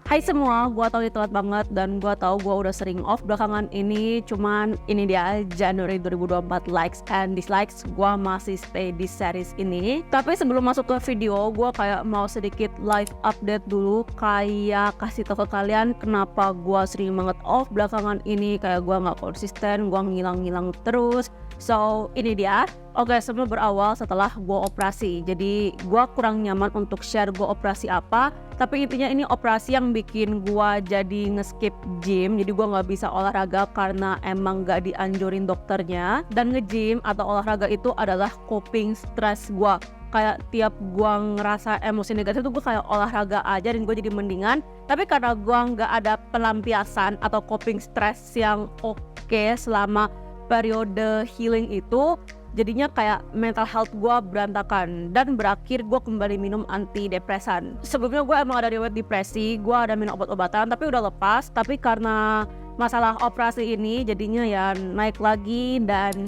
Hai semua, gua tahu ini telat banget dan gua tahu gua udah sering off belakangan ini. Cuman ini dia Januari 2024 likes and dislikes. Gua masih stay di series ini. Tapi sebelum masuk ke video, gua kayak mau sedikit live update dulu. Kayak kasih tahu ke kalian kenapa gua sering banget off belakangan ini. Kayak gua nggak konsisten, gua ngilang-ngilang terus. So ini dia. Oke, sebelum berawal setelah gua operasi. Jadi gua kurang nyaman untuk share gua operasi apa. Tapi intinya ini operasi yang bikin gua jadi nge-skip gym. Jadi gua nggak bisa olahraga karena emang nggak dianjurin dokternya. Dan nge-gym atau olahraga itu adalah coping stress gua. Kayak tiap gua ngerasa emosi negatif tuh gua kayak olahraga aja dan gua jadi mendingan. Tapi karena gua nggak ada pelampiasan atau coping stress yang oke selama periode healing itu, jadinya kayak mental health gue berantakan dan berakhir gue kembali minum antidepresan. Sebelumnya gue emang ada riwayat depresi, gue ada minum obat-obatan tapi udah lepas. Tapi karena masalah operasi ini jadinya ya naik lagi dan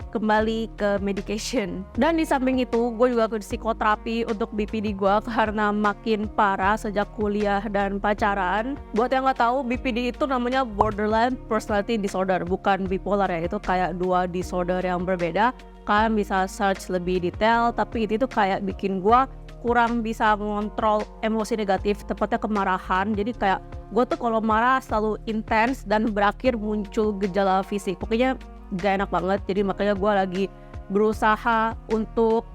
kembali ke medication. Dan di samping itu gue juga ke psikoterapi untuk BPD gue karena makin parah sejak kuliah dan pacaran. Buat yang nggak tahu, BPD itu namanya borderline personality disorder, bukan bipolar ya. Itu kayak dua disorder yang berbeda. Kalian bisa search lebih detail, tapi itu tuh kayak bikin gue kurang bisa mengontrol emosi negatif, tepatnya kemarahan. Jadi kayak gue tuh kalau marah selalu intens dan berakhir muncul gejala fisik. Pokoknya gak enak banget. Jadi makanya gue lagi berusaha untuk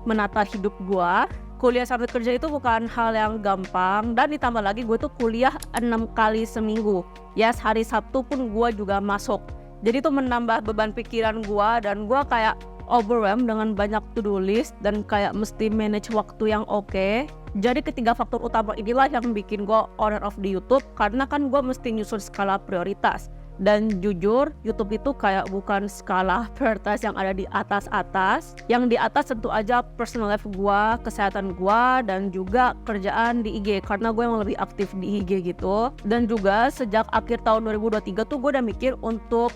menata hidup gue. Kuliah sambil kerja itu bukan hal yang gampang. Dan ditambah lagi gue tuh kuliah 6 kali seminggu. Yes, hari Sabtu pun gue juga masuk. Jadi tuh menambah beban pikiran gue. Dan gue kayak overwhelmed dengan banyak to-do list. Dan kayak mesti manage waktu yang oke. Jadi ketiga faktor utama inilah yang bikin gue owner of the YouTube. Karena kan gue mesti nyusun skala prioritas. Dan jujur, YouTube itu kayak bukan skala prioritas yang ada di atas-atas. Yang di atas tentu aja personal life gue, kesehatan gue, dan juga kerjaan di IG. Karena gue yang lebih aktif di IG gitu. Dan juga sejak akhir tahun 2023 tuh gue udah mikir untuk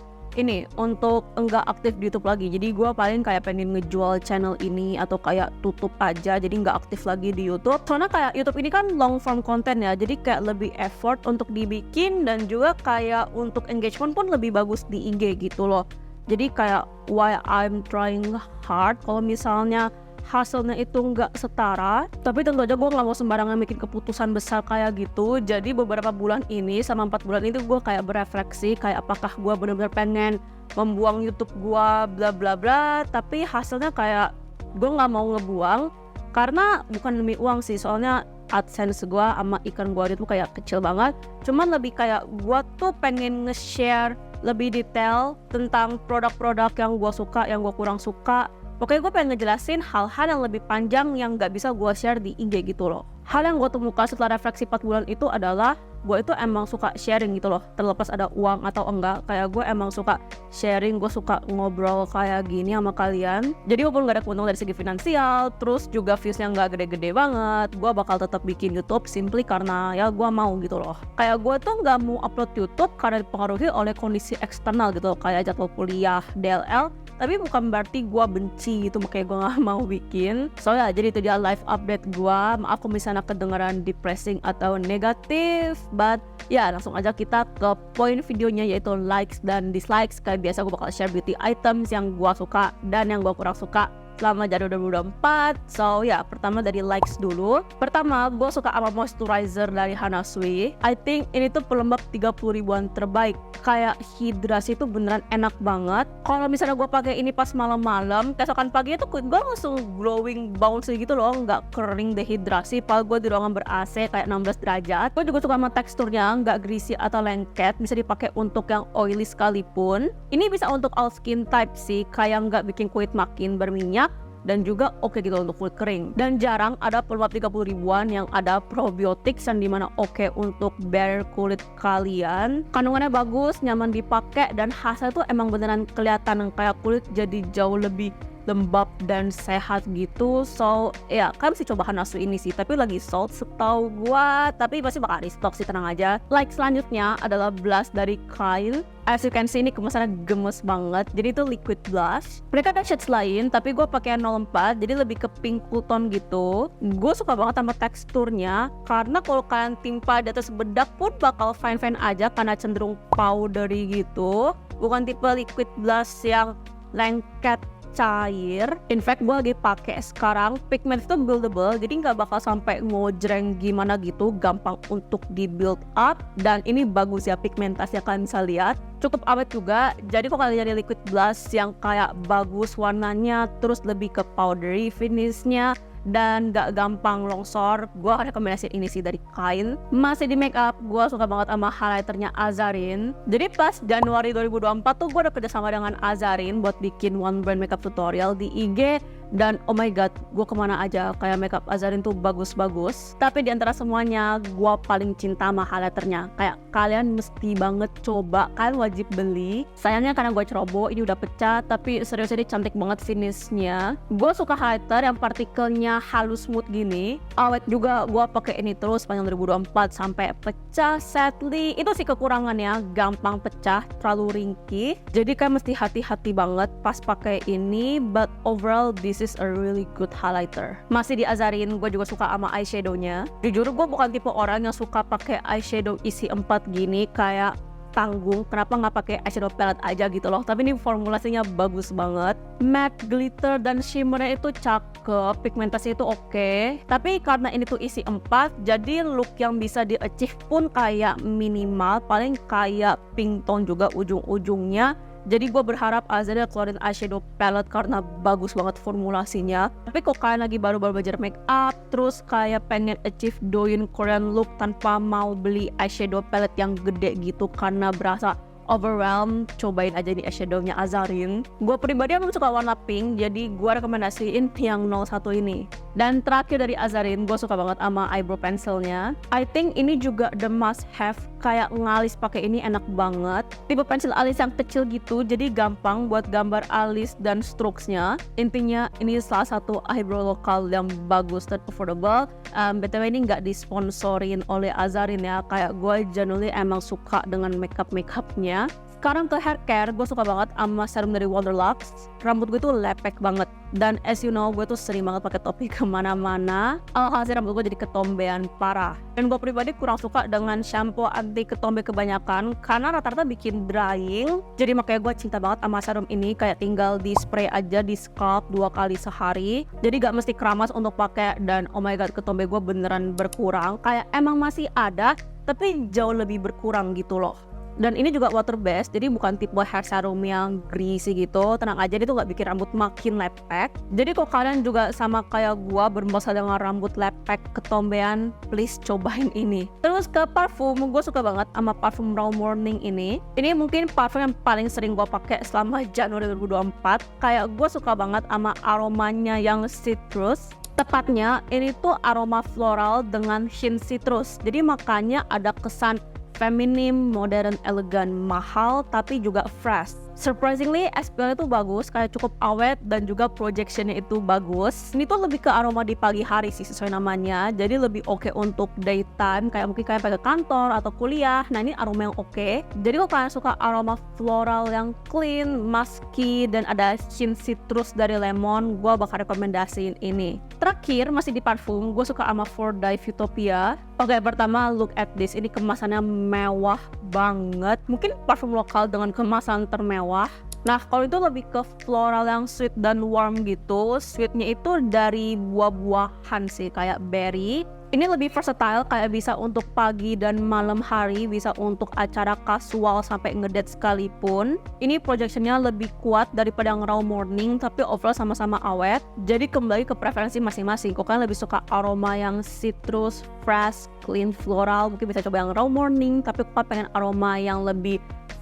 enggak aktif di YouTube lagi. Jadi gue paling kayak pengen ngejual channel ini atau kayak tutup aja, jadi nggak aktif lagi di YouTube. Soalnya kayak YouTube ini kan long form content ya, jadi kayak lebih effort untuk dibikin dan juga kayak untuk engagement pun lebih bagus di IG gitu loh. Jadi kayak why I'm trying hard kalau misalnya hasilnya itu nggak setara. Tapi tentu aja gue nggak mau sembarangan bikin keputusan besar kayak gitu. Jadi beberapa bulan ini sama 4 bulan itu gue kayak berefleksi kayak apakah gue benar-benar pengen membuang YouTube gue bla bla bla. Tapi hasilnya kayak gue nggak mau ngebuang karena bukan demi uang sih. Soalnya AdSense gue sama iklan gue itu kayak kecil banget. Cuman lebih kayak gue tuh pengen nge-share lebih detail tentang produk-produk yang gue suka, yang gue kurang suka. Pokoknya gue pengen ngejelasin hal-hal yang lebih panjang yang gak bisa gue share di IG gitu loh. Hal yang gue temukan setelah refleksi 4 bulan itu adalah gue itu emang suka sharing gitu loh. Terlepas ada uang atau enggak, kayak gue emang suka sharing, gue suka ngobrol kayak gini sama kalian. Jadi walaupun gak ada keuntungan dari segi finansial, terus juga viewsnya gak gede-gede banget, gue bakal tetap bikin YouTube simply karena ya gue mau gitu loh. Kayak gue tuh gak mau upload YouTube karena dipengaruhi oleh kondisi eksternal gitu loh, kayak jadwal kuliah, DLL. Tapi bukan berarti gue benci gitu, makanya gue gak mau bikin. So ya, jadi itu dia live update gue. Maaf kalau misalnya kedengaran depressing atau negatif, but ya langsung aja kita ke poin videonya, yaitu likes dan dislikes. Kayak biasa gue bakal share beauty items yang gue suka dan yang gue kurang suka selama Januari 2024. So ya, pertama dari likes dulu. Pertama, gue suka sama moisturizer dari Hana Sui. I think ini tuh pelembab 30 ribuan terbaik. Kayak hidrasi tuh beneran enak banget. Kalau misalnya gue pakai ini pas malam-malam, keesokan paginya tuh gue langsung glowing bouncy gitu loh, nggak kering dehidrasi. Padahal gue di ruangan ber-AC kayak 16 derajat. Gue juga suka sama teksturnya, nggak greasy atau lengket. Bisa dipakai untuk yang oily sekalipun. Ini bisa untuk all skin type sih, kayak nggak bikin kulit makin berminyak. Dan juga oke gitu untuk kulit kering. Dan jarang ada pelembab 30 ribuan yang ada probiotik yang dimana oke untuk barrier kulit kalian. Kandungannya bagus, nyaman dipakai, dan hasil tuh emang beneran kelihatan kayak kulit jadi jauh lebih lembab dan sehat gitu. So ya kalian mesti coba Hanasu ini sih, tapi lagi sold setahu gua, tapi pasti bakal restock sih, tenang aja. Like selanjutnya adalah blush dari Kyle. As you can see ini kemasannya gemes banget. Jadi itu liquid blush. Mereka ada shades lain, tapi gue pakai 04, jadi lebih ke pink cool tone gitu. Gue suka banget sama teksturnya, karena kalau kalian timpa di atas bedak pun bakal fine-fine aja, karena cenderung powdery gitu. Bukan tipe liquid blush yang lengket cair. In fact gue lagi pakai sekarang, pigment itu buildable, jadi nggak bakal sampai ngojreng gimana gitu, gampang untuk di build up. Dan ini bagus ya pigmentasinya, kalian bisa lihat cukup awet juga. Jadi kalau kalian nyari liquid blush yang kayak bagus warnanya, terus lebih ke powdery finishnya dan gak gampang longsor, gue rekomendasi ini sih dari Kyle. Masih di makeup, gue suka banget sama highlighternya Azarin. Jadi pas Januari 2024 tuh gue udah kerjasama dengan Azarin buat bikin one brand makeup tutorial di IG. Dan oh my god, gue kemana aja kayak makeup Azarin tuh bagus-bagus. Tapi di antara semuanya, gue paling cinta sama highlighternya. Kayak kalian mesti banget coba, kalian wajib beli. Sayangnya karena gue ceroboh, ini udah pecah. Tapi serius ini cantik banget finishnya. Gue suka highlighter yang partikelnya halus smooth gini. Awet juga, gue pakai ini terus panjang 2024 sampai pecah. Sadly, itu sih kekurangannya, gampang pecah, terlalu ringkih. Jadi kalian mesti hati-hati banget pas pakai ini. But overall, this is a really good highlighter. Masih di Azarin, gue juga suka sama eyeshadownya. Jujur gue bukan tipe orang yang suka pakai eyeshadow isi 4 gini kayak tanggung. Kenapa nggak pakai eyeshadow palette aja gitu loh. Tapi ini formulasinya bagus banget. Matte, glitter, dan shimmernya itu cakep. Pigmentasi itu oke. Tapi karena ini tuh isi 4, jadi look yang bisa di-achieve pun kayak minimal. Paling kayak pink tone juga ujung-ujungnya. Jadi gue berharap Azalea keluarin eyeshadow palette karena bagus banget formulasinya. Tapi kok kalian lagi baru-baru belajar make up, terus kayak pengen achieve doin Korean look tanpa mau beli eyeshadow palette yang gede gitu karena berasa overwhelmed, cobain aja nih eyeshadownya Azarin. Gue pribadi emang suka warna pink, jadi gue rekomendasiin yang 01 ini. Dan terakhir dari Azarin, gue suka banget sama eyebrow pencilnya. I think ini juga the must have, kayak ngalis pakai ini enak banget. Tipe pensil alis yang kecil gitu, jadi gampang buat gambar alis dan strokesnya. Intinya ini salah satu eyebrow lokal yang bagus dan affordable. BTW ini nggak disponsorin oleh Azarin ya, kayak gue genuinely emang suka dengan makeupnya. Sekarang ke hair care, gue suka banget sama serum dari Wonderlux. Rambut gue tuh lepek banget. Dan as you know, gue tuh sering banget pakai topi kemana-mana. Alhasil rambut gue jadi ketombean parah. Dan gue pribadi kurang suka dengan shampoo anti ketombe kebanyakan, karena rata-rata bikin drying. Jadi makanya gue cinta banget sama serum ini. Kayak tinggal di spray aja di scalp 2 kali sehari. Jadi gak mesti keramas untuk pakai. Dan oh my god, ketombe gue beneran berkurang. Kayak emang masih ada, tapi jauh lebih berkurang gitu loh. Dan ini juga water based, jadi bukan tipe hair serum yang greasy gitu. Tenang aja, dia tuh gak bikin rambut makin lepek. Jadi kalau kalian juga sama kayak gua bermasalah dengan rambut lepek ketombean, please cobain ini. Terus ke parfum, gue suka banget sama parfum Raw Morning ini. Ini mungkin parfum yang paling sering gue pakai selama Januari 2024. Kayak gue suka banget sama aromanya yang citrus. Tepatnya ini tuh aroma floral dengan hint citrus. Jadi makanya ada kesan feminim, modern, elegan, mahal, tapi juga fresh. Surprisingly, SPL itu bagus, kayak cukup awet dan juga projectionnya itu bagus. Ini tuh lebih ke aroma di pagi hari sih sesuai namanya, jadi lebih oke untuk daytime, kayak mungkin kalian pakai kantor atau kuliah. Nah ini aroma yang oke. Jadi kalau kalian suka aroma floral yang clean, musky, dan ada hint citrus dari lemon, gue bakal rekomendasiin ini. Terakhir masih di parfum, gue suka sama For Die Utopia. Oke, pertama look at this, ini kemasannya mewah banget. Mungkin parfum lokal dengan kemasan termewah. Nah kalau itu lebih ke floral yang sweet dan warm gitu. Sweetnya itu dari buah-buahan sih, kayak berry. Ini lebih versatile, kayak bisa untuk pagi dan malam hari, bisa untuk acara casual sampai ngedate sekalipun. Ini projectionnya lebih kuat daripada yang Raw Morning, tapi overall sama-sama awet. Jadi kembali ke preferensi masing-masing. Kok kalian lebih suka aroma yang citrus, fresh, clean, floral, mungkin bisa coba yang Raw Morning. Tapi kok pengen aroma yang lebih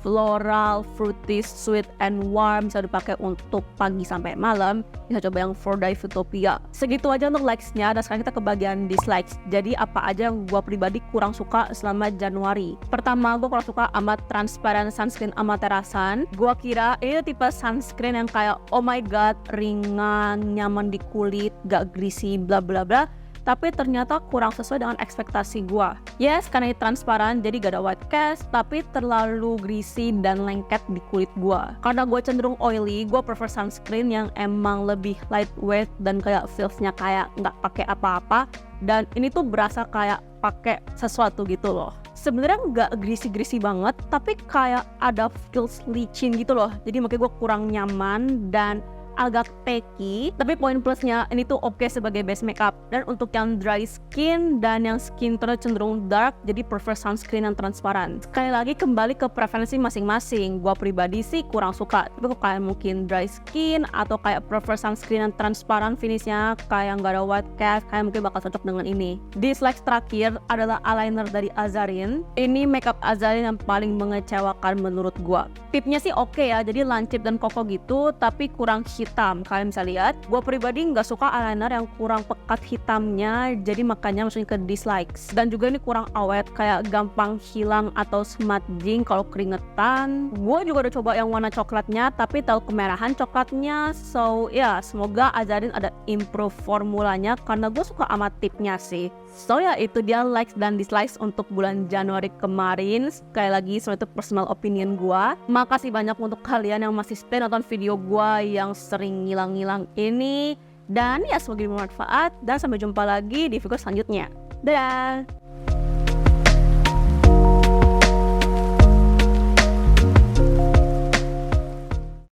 floral, fruity, sweet, and warm, bisa dipakai untuk pagi sampai malam. Bisa coba yang For Die Futopia. Segitu aja untuk likes-nya, dan sekarang kita ke bagian dislikes. Jadi apa aja yang gue pribadi kurang suka selama Januari. Pertama, gue kurang suka sama transparent sunscreen Amaterasu. Gue kira ini tipe sunscreen yang kayak oh my god, ringan, nyaman di kulit, gak greasy, bla bla bla. Tapi ternyata kurang sesuai dengan ekspektasi gue. Yes, karena ini transparan, jadi gak ada white cast, tapi terlalu greasy dan lengket di kulit gue. Karena gue cenderung oily, gue prefer sunscreen yang emang lebih lightweight dan kayak feels-nya kayak gak pakai apa-apa. Dan ini tuh berasa kayak pakai sesuatu gitu loh. Sebenarnya nggak greasy banget, tapi kayak ada feels licin gitu loh. Jadi makanya gue kurang nyaman dan agak tacky. Tapi poin plusnya ini tuh oke sebagai base makeup. Dan untuk yang dry skin dan yang skin tone cenderung dark, jadi prefer sunscreen yang transparan. Sekali lagi kembali ke preferensi masing-masing. Gua pribadi sih kurang suka. Tapi kok kayak mungkin dry skin atau kayak prefer sunscreen yang transparan finishnya, kayak nggak ada white cast, kayak mungkin bakal cocok dengan ini. Dislikes terakhir adalah eyeliner dari Azarin. Ini makeup Azarin yang paling mengecewakan menurut gua. Tipnya sih oke ya, jadi lancip dan kokoh gitu, tapi kurang hitam. Kalian bisa lihat, gue pribadi nggak suka eyeliner yang kurang pekat hitamnya, jadi makanya maksudnya ke dislikes. Dan juga ini kurang awet, kayak gampang hilang atau smudging kalau keringetan. Gue juga udah coba yang warna coklatnya, tapi tahu kemerahan coklatnya. So ya, semoga Azarin ada improve formulanya, karena gue suka sama tipnya sih. So ya, itu dia likes dan dislikes untuk bulan Januari kemarin. Sekali lagi, semua itu personal opinion gue. Makasih banyak untuk kalian yang masih stay nonton video gue yang sering ngilang-ngilang ini. Dan ya, semoga bermanfaat. Dan sampai jumpa lagi di video selanjutnya. Dadah!